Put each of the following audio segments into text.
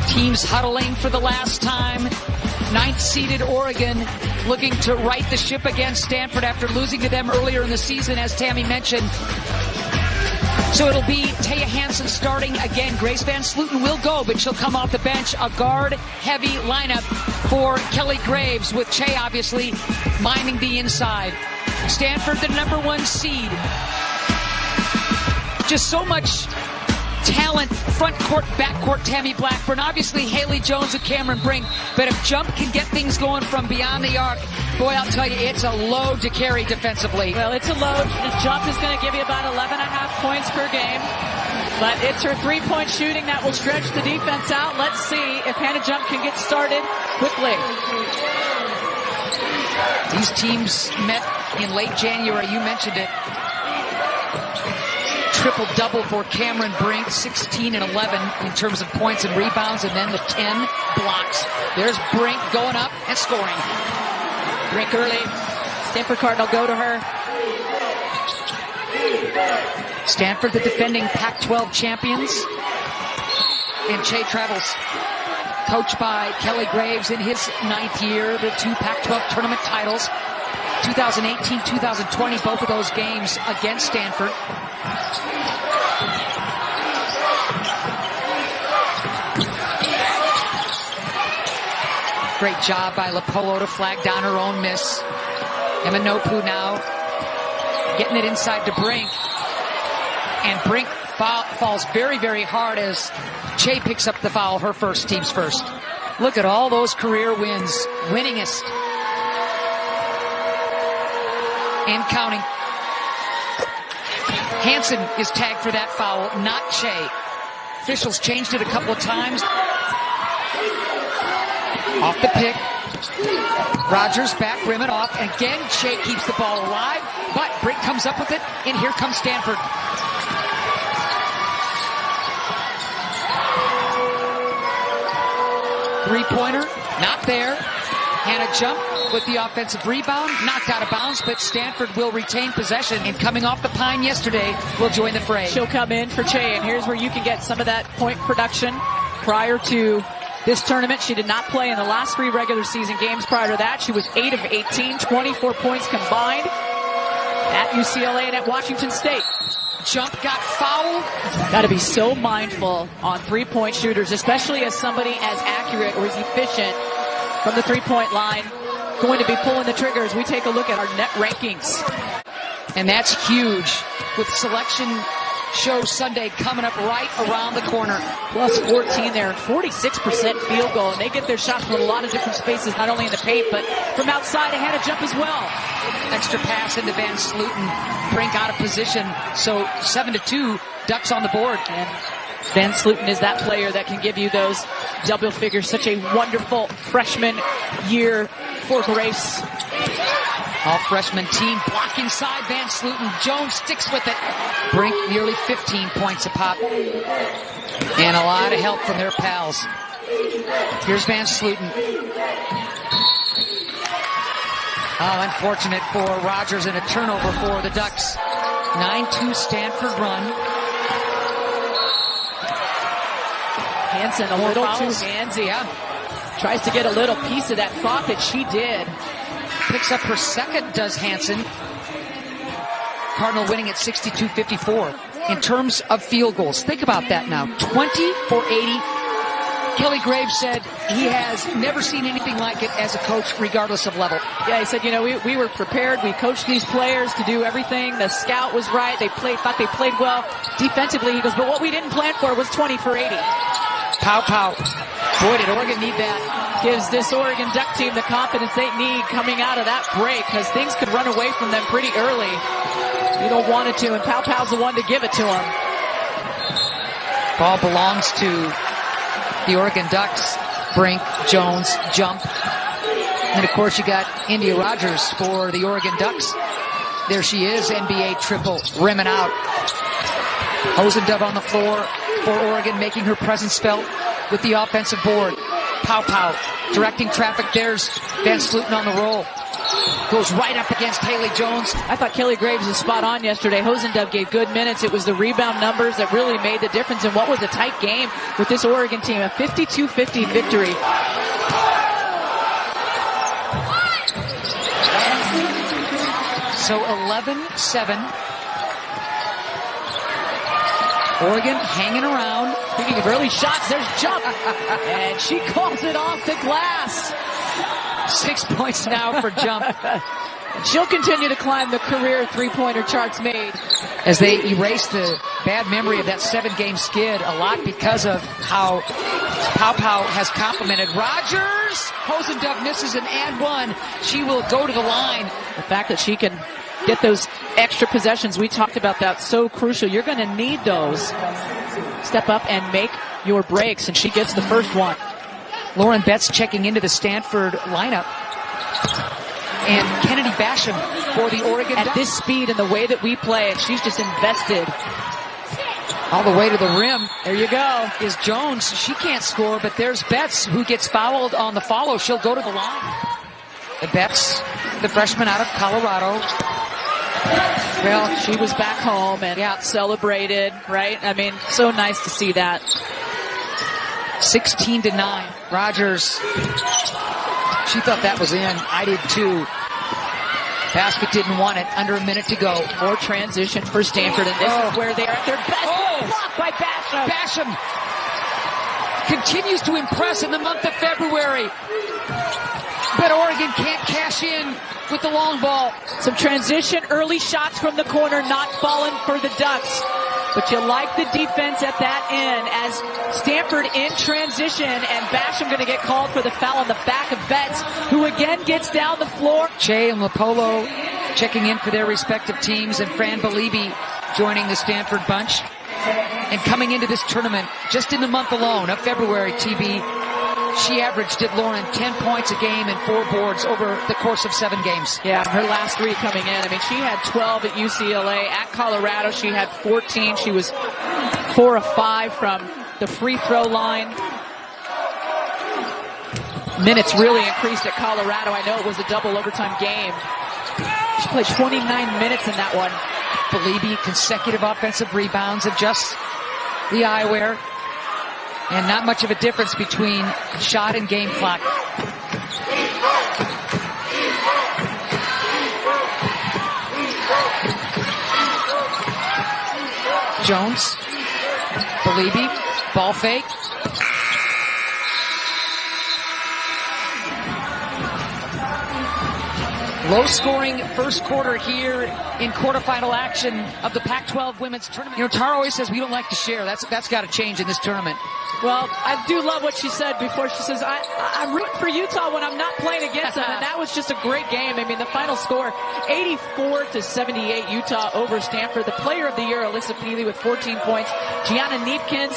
Teams huddling for the last time. 9th-seeded Oregon looking to right the ship against Stanford after losing to them earlier in the season, as Tammy mentioned. So it'll be Taya Hansen starting again. Grace Van Slooten will go, but she'll come off the bench. A guard-heavy lineup for Kelly Graves, with Che obviously minding the inside. Stanford, the #1 seed. Just so much talent, front court, back court. Tammy Blackburn, obviously Haley Jones and Cameron Brink, but if Jump can get things going from beyond the arc, boy, I'll tell you, it's a load to carry defensively. Well, it's a load. Jump is going to give you about 11.5 points per game, but it's her three-point shooting that will stretch the defense out. Let's see if Hannah Jump can get started quickly. These teams met in late January, you mentioned it. Triple-double for Cameron Brink, 16 and 11 in terms of points and rebounds, and then the 10 blocks. There's Brink going up and scoring. Brink early. Stanford Cardinal go to her. Stanford, the defending Pac-12 champions. And Che travels, coached by Kelly Graves in his 9th year, the 2 Pac-12 tournament titles. 2018, 2020, both of those games against Stanford. Great job by Lepolo to flag down her own miss. Emma Nopu now getting it inside to Brink. And Brink falls very, very hard as Che picks up the foul, her first, team's first. Look at all those career wins. Winningest. And counting. Hansen is tagged for that foul, not Che. Officials changed it a couple of times. Off the pick. Rogers back, rim it off. Again, Che keeps the ball alive, but Brink comes up with it, and here comes Stanford. Three-pointer, not there. Hannah Jump with the offensive rebound, knocked out of bounds, but Stanford will retain possession. And coming off the pine yesterday, will join the fray. She'll come in for Che, and here's where you can get some of that point production. Prior to this tournament, she did not play in the last 3 regular season games. Prior to that, she was 8 of 18, 24 points combined at UCLA and at Washington State. Jump got fouled. Got to be so mindful on three-point shooters, especially as somebody as accurate or as efficient from the three-point line going to be pulling the trigger as we take a look at our net rankings. And that's huge with selection show Sunday coming up right around the corner. Plus 14 there, 46% field goal. And they get their shots from a lot of different spaces, not only in the paint, but from outside. Hannah Jump as well. Extra pass into Van Slooten. Brink out of position. So 7-2, Ducks on the board. And Van Slooten is that player that can give you those double figures. Such a wonderful freshman year for Grace. All freshman team block inside Van Slooten. Jones sticks with it. Brink nearly 15 points a pop. And a lot of help from their pals. Here's Van Slooten. Oh, unfortunate for Rogers and a turnover for the Ducks. 9-2 Stanford run. Hansen a little too handsy. Yeah. Tries to get a little piece of that. Thought that she did. Picks up her second, does Hansen. Cardinal winning at 62-54. In terms of field goals, think about that now. 20 for 80. Kelly Graves said he has never seen anything like it as a coach, regardless of level. Yeah, he said, you know, we were prepared. We coached these players to do everything. The scout was right. Thought they played well defensively. He goes, but what we didn't plan for was 20 for 80. Pow, pow. Boy, did Oregon need that. Gives this Oregon Duck team the confidence they need coming out of that break, because things could run away from them pretty early. You don't want it to, and Pow Pow's the one to give it to them. Ball belongs to the Oregon Ducks. Brink, Jones, Jump. And of course you got India Rogers for the Oregon Ducks. There she is, NBA triple, rimming out. Hosendove on the floor for Oregon, making her presence felt with the offensive board. Pow Pow directing traffic. There's Van Slooten on the roll. Goes right up against Haley Jones. I thought Kelly Graves was spot on yesterday. Hosendove gave good minutes. It was the rebound numbers that really made the difference in what was a tight game with this Oregon team. A 52-50 victory. So 11-7. Oregon hanging around. Speaking of early shots, there's jump. And she calls it off the glass. 6 points now for jump. She'll continue to climb the career three-pointer charts made. As they erase the bad memory of that 7-game skid, a lot because of how Pow has complimented Rogers. Hosendove misses an and one. She will go to the line. The fact that she can get those extra possessions, we talked about that, so crucial. You're going to need those. Step up and make your breaks, and she gets the first one. Lauren Betts checking into the Stanford lineup. And Kennedy Basham for the Oregon. At this speed and the way that we play, and she's just invested. All the way to the rim. There you go. Is Jones. She can't score, but there's Betts, who gets fouled on the follow. She'll go to the line. The Betts, the freshman out of Colorado. Well, she was back home and celebrated, right? I mean, so nice to see that. 16-9. Rogers. She thought that was in. I did too. Basket didn't want it. Under a minute to go. More transition for Stanford, and this is where they are at their best. Blocked by Basham. Basham continues to impress in the month of February. But Oregon can't cash in with the long ball. Some transition, early shots from the corner, not falling for the Ducks. But you like the defense at that end as Stanford in transition, and Basham going to get called for the foul on the back of Betts, who again gets down the floor. Che and Lepolo checking in for their respective teams, and Fran Belibi joining the Stanford bunch. And coming into this tournament, just in the month alone of February, TB, she averaged, did Lauren, 10 points a game and 4 boards over the course of 7 games. Yeah, her last 3 coming in. I mean, she had 12 at UCLA. At Colorado, she had 14. She was 4 of 5 from the free throw line. Minutes really increased at Colorado. I know it was a double overtime game. She played 29 minutes in that one. Belibi, consecutive offensive rebounds, adjusts the eyewear. And not much of a difference between shot and game clock. Jones, Belibi, ball fake. Low-scoring first quarter here in quarterfinal action of the Pac-12 women's tournament. You know, Tara always says we don't like to share. That's got to change in this tournament. Well, I do love what she said before. She says, I'm rooting for Utah when I'm not playing against them. And that was just a great game. I mean, the final score, 84-78, Utah over Stanford. The player of the year, Alyssa Peely, with 14 points. Gianna Neepkins,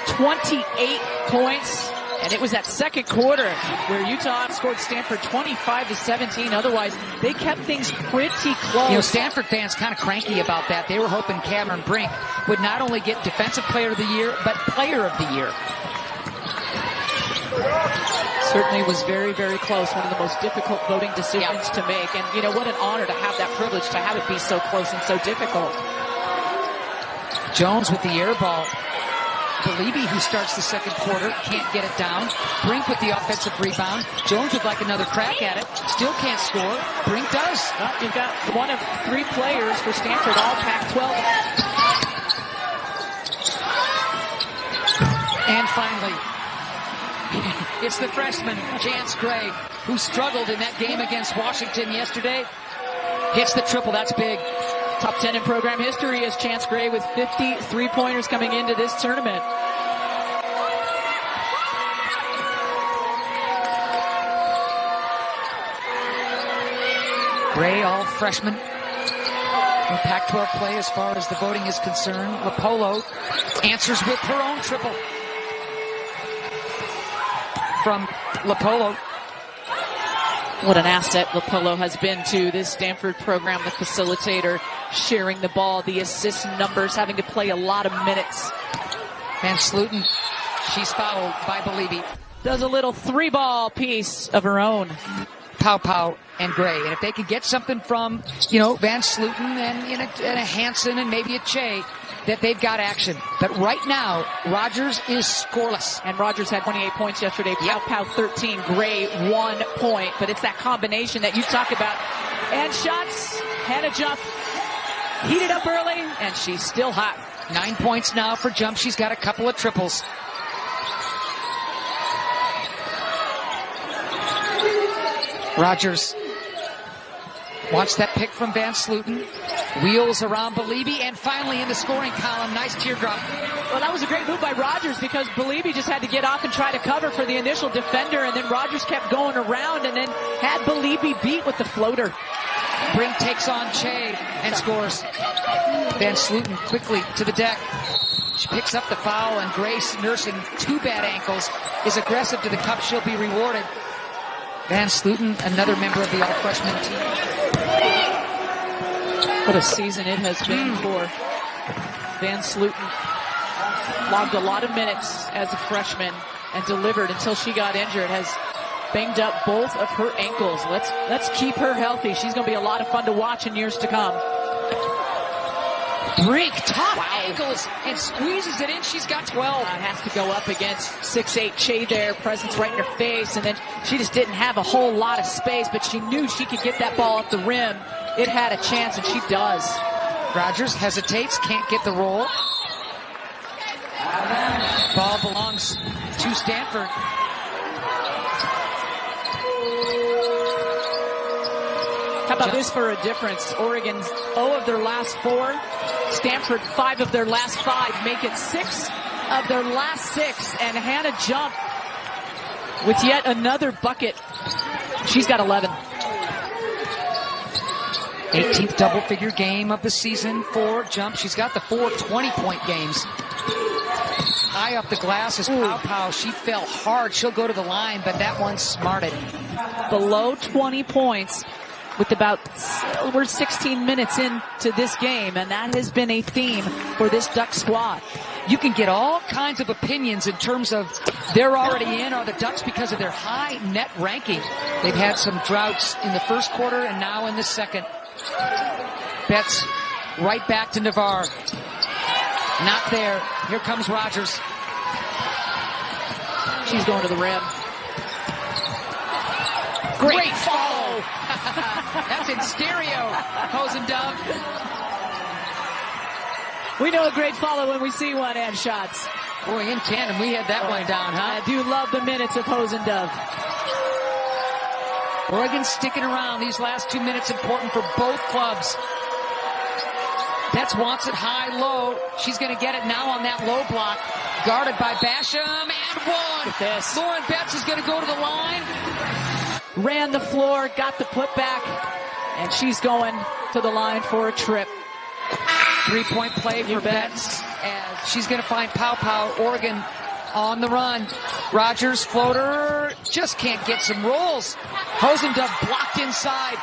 28 points. And it was that second quarter where Utah outscored Stanford 25-17. Otherwise, they kept things pretty close. You know, Stanford fans kind of cranky about that. They were hoping Cameron Brink would not only get Defensive Player of the Year, but Player of the Year. Certainly was very, very close. One of the most difficult voting decisions to make. And, you know, what an honor to have that privilege, to have it be so close and so difficult. Jones with the air ball. Belibi, who starts the second quarter, can't get it down. Brink with the offensive rebound. Jones would like another crack at it. Still can't score. Brink does. Well, you've got one of 3 players for Stanford, all Pac-12. And finally, it's the freshman, Chance Gray, who struggled in that game against Washington yesterday. Hits the triple. That's big. Top 10 in program history is Chance Gray with 50 three-pointers coming into this tournament. Gray, all freshman in Pac-12 play as far as the voting is concerned. Lepolo answers with her own triple. From Lepolo. What an asset Lepolo has been to this Stanford program, the facilitator, sharing the ball, the assist numbers, having to play a lot of minutes. Van Sluten, she's fouled by Belibi. Does a little 3-ball piece of her own. Pow and Gray. And if they can get something from, Van Sluten and a Hansen and maybe a Che, that they've got action. But right now, Rogers is scoreless. And Rogers had 28 points yesterday. Pow 13, Gray 1 point. But it's that combination that you talk about. And shots, Hannah Jump heated up early, and she's still hot. 9 points now for Jump. She's got a couple of triples. Rogers wants that pick from Van Sluten. Wheels around Belibi, and finally in the scoring column. Nice teardrop. Well, that was a great move by Rogers because Belibi just had to get off and try to cover for the initial defender, and then Rogers kept going around and then had Belibi beat with the floater. Brink takes on Che and scores. Van Sluten quickly to the deck. She picks up the foul, and Grace, nursing 2 bad ankles, is aggressive to the cup. She'll be rewarded. Van Sluten, another member of the all-freshman team. What a season it has been for Van Sluten. Logged a lot of minutes as a freshman and delivered until she got injured. Has banged up both of her ankles. Let's keep her healthy. She's going to be a lot of fun to watch in years to come. Brink, top ankles, and squeezes it in. She's got 12. Has to go up against 6'8" Che there, presence right in her face, and then she just didn't have a whole lot of space, but she knew she could get that ball up the rim. It had a chance, and she does. Rogers hesitates, can't get the roll. Ball belongs to Stanford. How about this for a difference? Oregon's 0 of their last 4. Stanford 5 of their last 5. Make it 6 of their last 6. And Hannah Jump with yet another bucket. She's got 11. 18th double-figure game of the season for Jump. She's got the 4 20-point games. High up the glass is Pow. She fell hard. She'll go to the line, but that one smarted. Below 20 points with about, we're 16 minutes into this game, and that has been a theme for this Duck squad. You can get all kinds of opinions in terms of they're already in, are the Ducks, because of their high net ranking. They've had some droughts in the first quarter and now in the second. Betts right back to Navarre. Not there. Here comes Rogers. She's going to the rim. Great follow. That's in stereo. Hosendove. We know a great follow when we see one, and shots. Boy, in tandem, we had that one down, huh? I do love the minutes of Hosendove. Oregon sticking around. These last 2 minutes important for both clubs. Betts wants it high-low. She's going to get it now on that low block. Guarded by Basham, and one. Lauren Betts is going to go to the line. Ran the floor, got the putback, and she's going to the line for a trip. 3-point play for Betts, as she's going to find Pow. Oregon on the run. Rogers floater, just can't get some rolls. Hosendove blocked inside.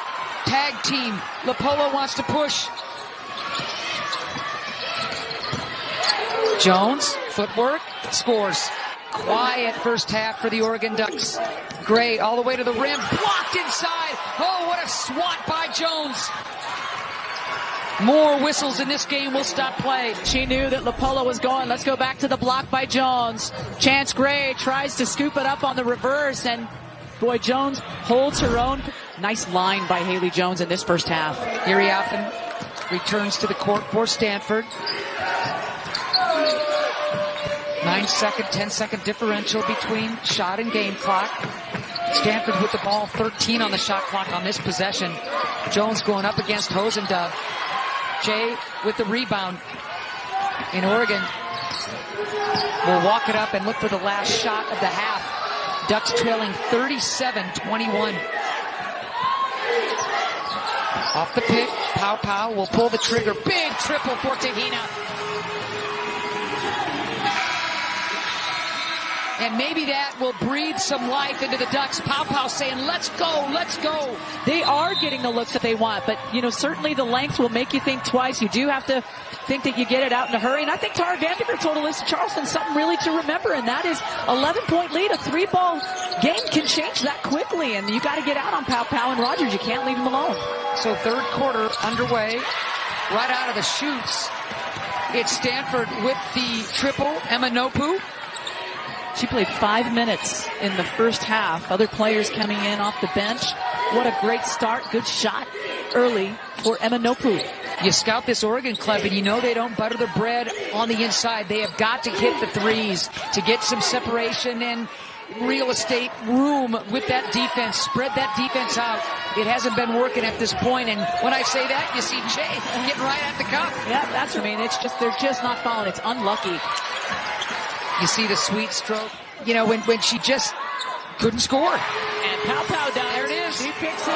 Tag team. Lepolo wants to push. Jones, footwork, scores. Quiet first half for the Oregon Ducks. Gray all the way to the rim, blocked inside. Oh, what a swat by Jones. More whistles in this game will stop play. She knew that Lepolo was going. Let's go back to the block by Jones. Chance Gray tries to scoop it up on the reverse, and boy, Jones holds her own. Nice line by Haley Jones in this first half. Iriafen returns to the court for Stanford. 9-second, 10-second differential between shot and game clock. Stanford with the ball, 13 on the shot clock on this possession. Jones going up against Hosendove. Jay with the rebound. In Oregon will walk it up and look for the last shot of the half. Ducks trailing 37-21. Off the pick, Pow will pull the trigger. Big triple for Tahina. And maybe that will breathe some life into the Ducks. Pow saying, let's go. They are getting the looks that they want, but, certainly the length will make you think twice. You do have to think that you get it out in a hurry. And I think Tara VanDerveer told Alyssa Charleston something really to remember, and that is 11-point lead. A 3-ball game can change that quickly, and you got to get out on Pow Pow and Rogers. You can't leave them alone. So third quarter underway, right out of the chutes. It's Stanford with the triple, Emma Nopu. She played 5 minutes in the first half. Other players coming in off the bench. What a great start. Good shot early for Emma Nopu. You scout this Oregon club, and you know they don't butter their bread on the inside. They have got to hit the threes to get some separation and real estate room with that defense. Spread that defense out. It hasn't been working at this point, and when I say that, you see Jay getting right at the cup. Yeah, that's what I mean. It's just, they're just not falling. It's unlucky. You see the sweet stroke, you know, when she just couldn't score. And Pow Pow down. There it is. She picks it.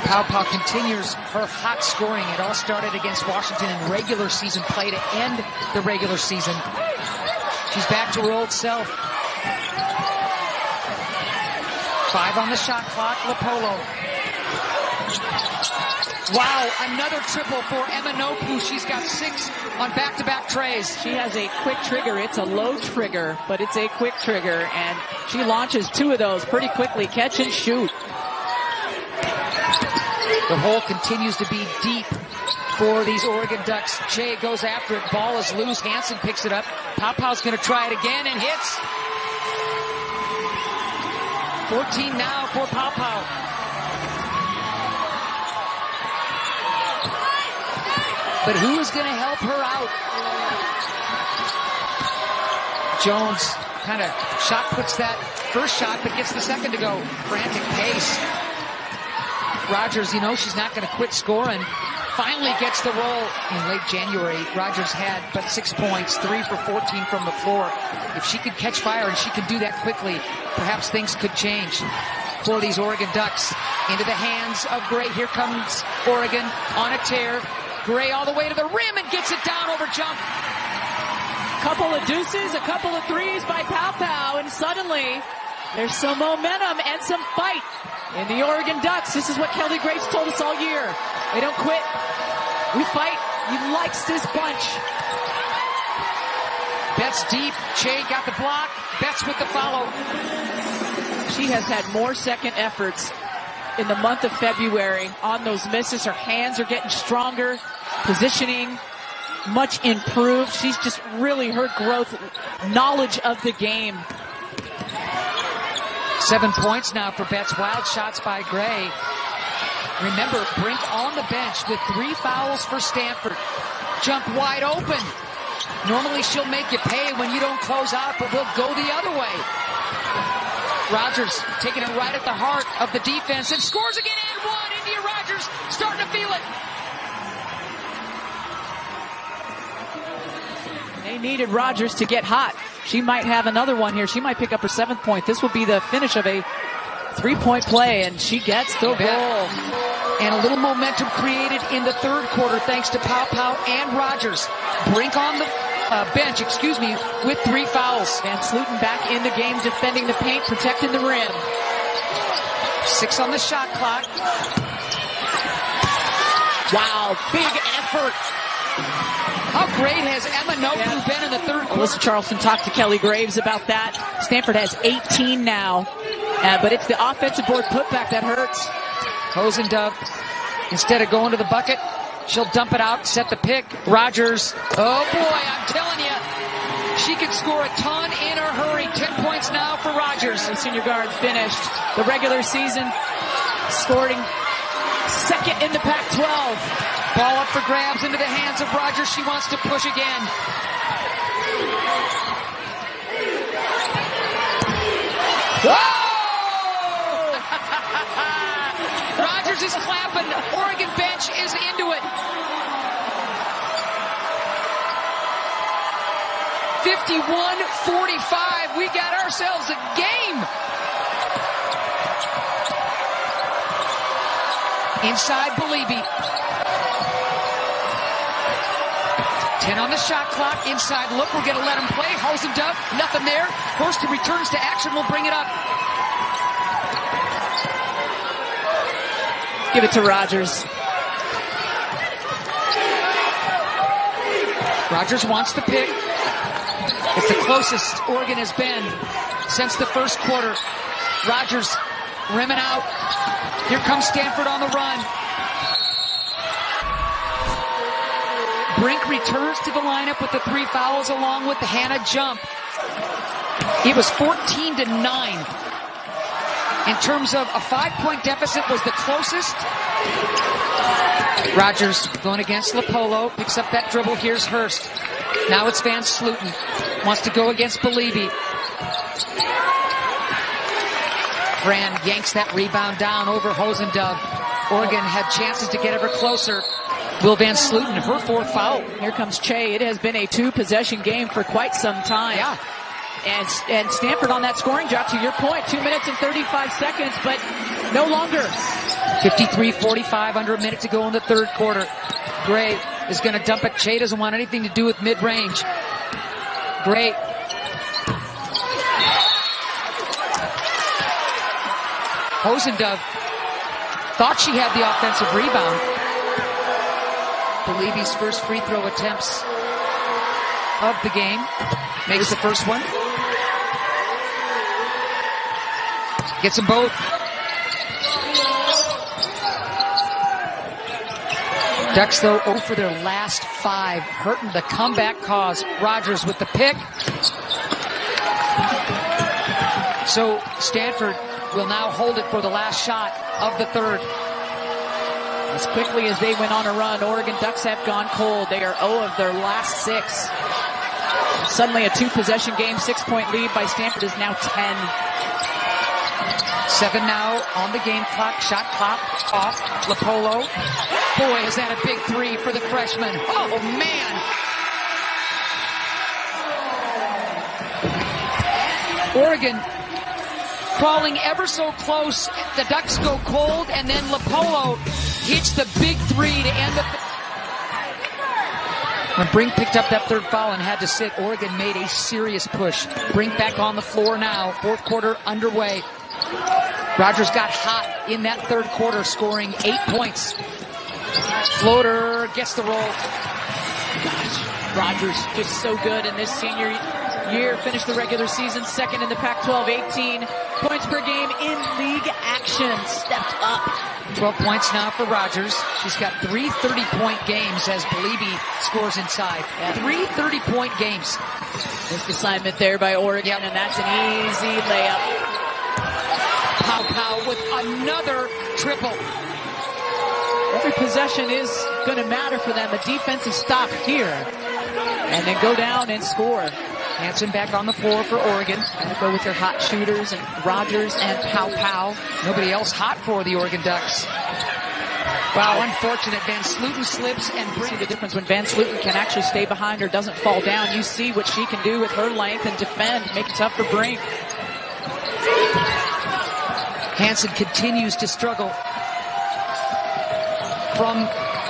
Pow Pow continues her hot scoring. It all started against Washington in regular season play to end the regular season. She's back to her old self. 5 on the shot clock, Lepolo. Wow, another triple for Emma Nopu. She's got 6 on back-to-back trays. She has a quick trigger. It's a low trigger, but it's a quick trigger, and she launches 2 of those pretty quickly. Catch and shoot. The hole continues to be deep for these Oregon Ducks. Jay goes after it. Ball is loose. Hansen picks it up. Pow Pow's going to try it again and hits. 14 now for Pow Pow. But who is going to help her out? Jones kind of shot puts that first shot, but gets the second to go. Frantic pace. Rogers, you know, she's not going to quit scoring. Finally gets the roll. In late January, Rogers had but 6 points, 3 for 14 from the floor. If she could catch fire and she can do that quickly, perhaps things could change for these Oregon Ducks. Into the hands of Gray. Here comes Oregon on a tear. Gray all the way to the rim and gets it down over jump. Couple of deuces, a couple of threes by Pow Pow, and suddenly there's some momentum and some fight in the Oregon Ducks. This is what Kelly Grace told us all year. They don't quit. We fight. He likes this bunch. Betts deep. Che got the block. Betts with the follow. She has had more second efforts in the month of February on those misses. Her hands are getting stronger. Positioning much improved. She's just really, her growth, knowledge of the game. 7 points now for Betts. Wild shots by Gray. Remember, Brink on the bench with 3 fouls for Stanford. Jump wide open. Normally she'll make you pay when you don't close out, but we'll go the other way. Rogers taking it right at the heart of the defense and scores again and 1. India Rogers starting to feel it. They needed Rogers to get hot. She might have another one here. She might pick up her 7th point. This will be the finish of a 3-point play, and she gets the roll. And a little momentum created in the third quarter thanks to Pow Pow and Rogers. Brink on the bench, with 3 fouls. Van Sluten back in the game, defending the paint, protecting the rim. 6 on the shot clock. Wow, big effort. How great has Emma Nopu been in the third quarter? Alyssa Charleston talked to Kelly Graves about that. Stanford has 18 now, but it's the offensive board putback that hurts. Hosendove, instead of going to the bucket, she'll dump it out, set the pick. Rogers, oh boy, I'm telling you, she can score a ton in a hurry. 10 points now for Rogers. The senior guard finished the regular season, scoring 2nd in the Pac-12. Ball up for grabs into the hands of Rogers. She wants to push again. Whoa! Rogers is clapping. Oregon bench is into it. 51-45. We got ourselves a game. Inside Belibi. 10 on the shot clock. Inside look. We're going to let him play. Hosendove. Nothing there. Hurston returns to action. We'll bring it up. Give it to Rogers. Rogers wants the pick. It's the closest Oregon has been since the first quarter. Rogers rimming out. Here comes Stanford on the run. Brink returns to the lineup with the 3 fouls along with the Hannah jump. It was 14-9. In terms of a 5-point deficit was the closest. Rogers going against Lepolo, picks up that dribble. Here's Hurst. Now it's Van Sluten. Wants to go against Belibi. Fran yanks that rebound down over Hosendove. Oregon had chances to get ever closer. Will Van Sluten, her 4th foul. Here comes Che. It has been a 2-possession game for quite some time. Yeah. And Stanford on that scoring drought, to your point, 2 minutes and 35 seconds, but no longer. 53-45, under a minute to go in the third quarter. Gray is going to dump it. Che doesn't want anything to do with mid-range. Gray. Hosendove thought she had the offensive rebound. Belibi's first free throw attempts of the game. Makes the first one. Gets them both. Ducks, though, 0 for their last 5, hurting the comeback cause. Rogers with the pick. So Stanford will now hold it for the last shot of the third. As quickly as they went on a run, Oregon Ducks have gone cold. They are 0 of their last 6. Suddenly a 2-possession game, 6-point lead by Stanford is now 10. 7 now on the game clock. Shot clock off. Lepolo. Boy, is that a big 3 for the freshman. Oh, man. Oregon crawling ever so close. The Ducks go cold, and then Lepolo hits the big 3 to end the... When Brink picked up that 3rd foul and had to sit, Oregon made a serious push. Brink back on the floor now. 4th quarter underway. Rogers got hot in that 3rd quarter, scoring 8 points. Floater gets the roll. Rogers just so good in this senior year. Finished the regular season 2nd in the Pac-12, 18 points per game in league action. Stepped up. 12 points now for Rogers. She's got 3 30-point games as Belibi scores inside. 3 30-point games. Missed assignment there by Oregon, and that's an easy layup. Pow with another triple. Every possession is going to matter for them. A defensive stop here. And then go down and score. Hansen back on the floor for Oregon. And go with their hot shooters and Rogers and Pow. Nobody else hot for the Oregon Ducks. Wow, unfortunate. Van Sluten slips and Brink. See the difference when Van Sluten can actually stay behind or doesn't fall down. You see what she can do with her length and defend. Make it tough for Brink. Hansen continues to struggle from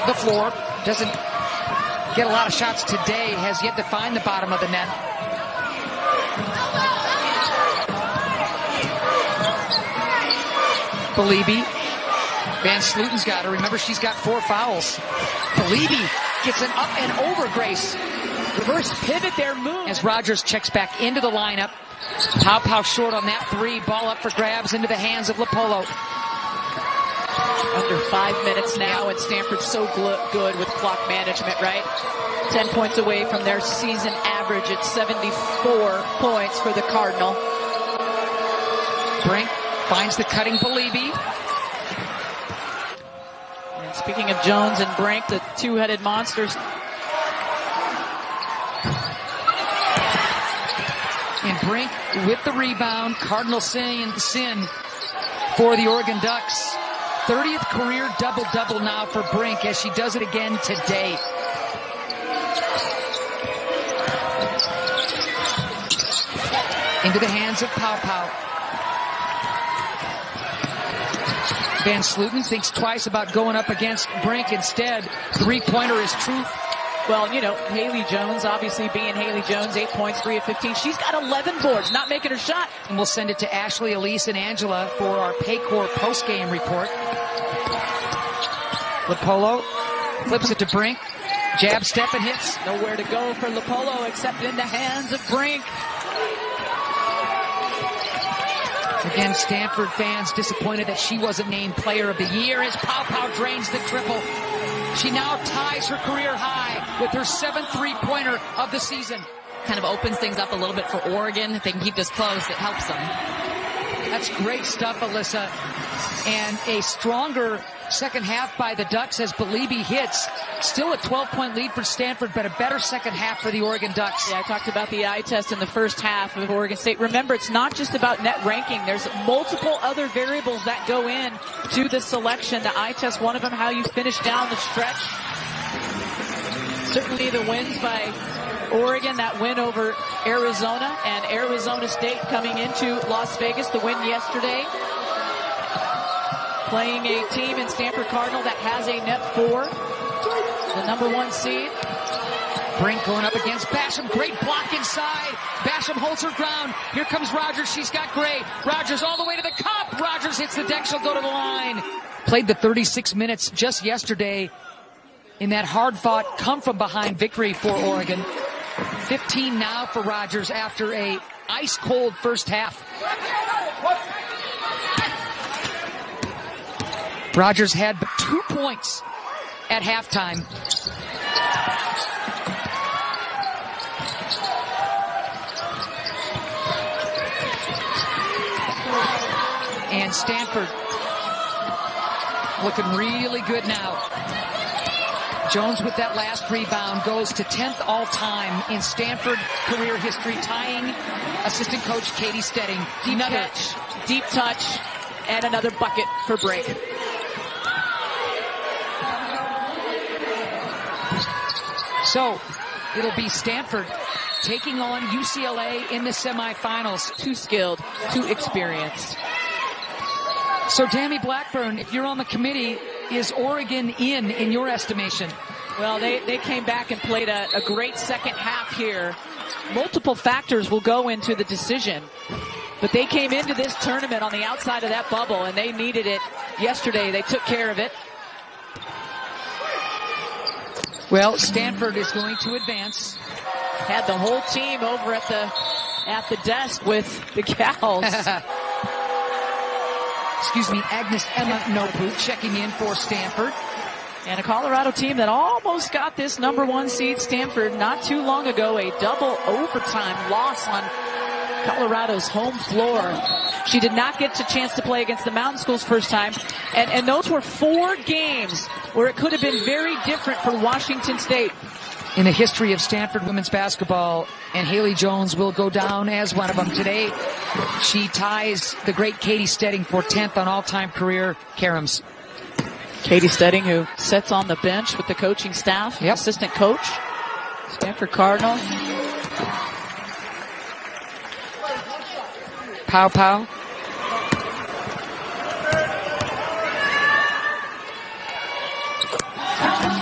the floor. Doesn't get a lot of shots today. Has yet to find the bottom of the net. Belibi. Van Sluten's got her. Remember, she's got 4 fouls. Belibi gets an up and over Grace. Reverse pivot there, move. As Rogers checks back into the lineup. Pow short on that 3. Ball up for grabs into the hands of Lepolo. Under 5 minutes now, and Stanford's so good with clock management, right? 10 points away from their season average at 74 points for the Cardinal. Brink finds the cutting Belibi. And speaking of Jones and Brink, the two-headed monsters. And Brink with the rebound. Cardinal sin for the Oregon Ducks. 30th career double-double now for Brink as she does it again today. Into the hands of Pow. Van Sluten thinks twice about going up against Brink instead. 3-pointer is truth. Well, you know, Haley Jones, obviously being Haley Jones, 8 points, 3 of 15. She's got 11 boards, not making her shot. And we'll send it to Ashley, Elise, and Angela for our Paycor post-game report. Lepolo flips it to Brink. Jab step and hits. Nowhere to go for Lepolo except in the hands of Brink. Again, Stanford fans disappointed that she wasn't named Player of the Year as Pau drains the triple. She now ties her career high with her 7th three-pointer of the season. Kind of opens things up a little bit for Oregon. If they can keep this close, it helps them. That's great stuff, Alyssa. And a stronger second half by the Ducks as Belibi hits. Still a 12-point lead for Stanford, but a better second half for the Oregon Ducks. Yeah, I talked about the eye test in the first half of Oregon State. Remember, it's not just about net ranking. There's multiple other variables that go in to the selection. The eye test, one of them, how you finish down the stretch. Certainly the wins by Oregon, that win over Arizona, and Arizona State coming into Las Vegas, the win yesterday. Playing a team in Stanford Cardinal that has a net 4, the number 1 seed. Brink going up against Basham. Great block inside. Basham holds her ground. Here comes Rogers. She's got Gray. Rogers all the way to the cup. Rogers hits the deck. She'll go to the line. Played the 36 minutes just yesterday in that hard-fought come-from-behind victory for Oregon. 15 now for Rogers after a ice-cold first half. Rogers had 2 points at halftime. And Stanford looking really good now. Jones with that last rebound goes to 10th all-time in Stanford career history, tying assistant coach Katie Stedding. Deep touch, and another bucket for Brink. So it'll be Stanford taking on UCLA in the semifinals. Too skilled, too experienced. So Tammy Blackburn, if you're on the committee, is Oregon in your estimation? Well, they came back and played a great second half here. Multiple factors will go into the decision. But they came into this tournament on the outside of that bubble, and they needed it yesterday. They took care of it. Well, Stanford is going to advance. Had the whole team over at the desk with the gals. Excuse me, Agnes Emma Nopu checking in for Stanford. And a Colorado team that almost got this number 1 seed Stanford not too long ago. A double overtime loss on Colorado's home floor. She did not get a chance to play against the Mountain Schools first time. And those were 4 games where it could have been very different for Washington State. In the history of Stanford women's basketball, and Haley Jones will go down as one of them today. She ties the great Katie Stedding for 10th on all-time career caroms. Katie Stedding, who sits on the bench with the coaching staff, assistant coach, Stanford Cardinal. Pau.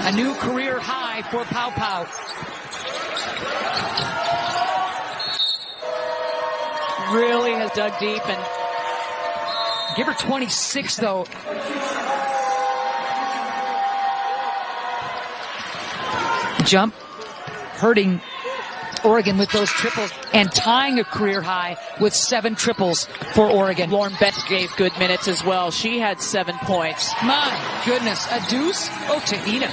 A new career high for Pau. Really has dug deep and give her 26 though. Jump hurting Oregon with those triples and tying a career high with 7 triples for Oregon. Lauren Betts gave good minutes as well. She had 7 points. My goodness, a deuce? Oh, Tahina.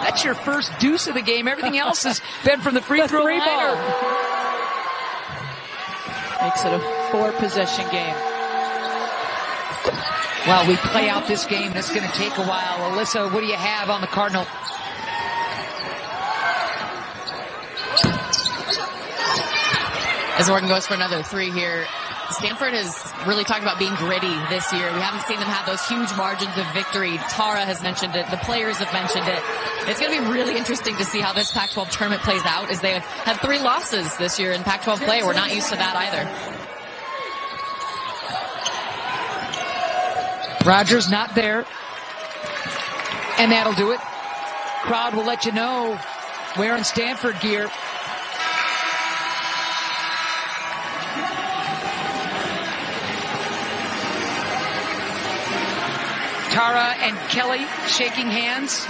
That's your first deuce of the game. Everything else has been from the free throw line. Makes it a 4-possession game. While we play out this game, and it's going to take a while. Alyssa, what do you have on the Cardinal? As Oregon goes for another 3 here, Stanford has really talked about being gritty this year. We haven't seen them have those huge margins of victory. Tara has mentioned it. The players have mentioned it. It's going to be really interesting to see how this Pac-12 tournament plays out, as they have 3 losses this year in Pac-12 play. We're not used to that either. Rogers not there. And that'll do it. Crowd will let you know wearing Stanford gear. Tara and Kelly shaking hands.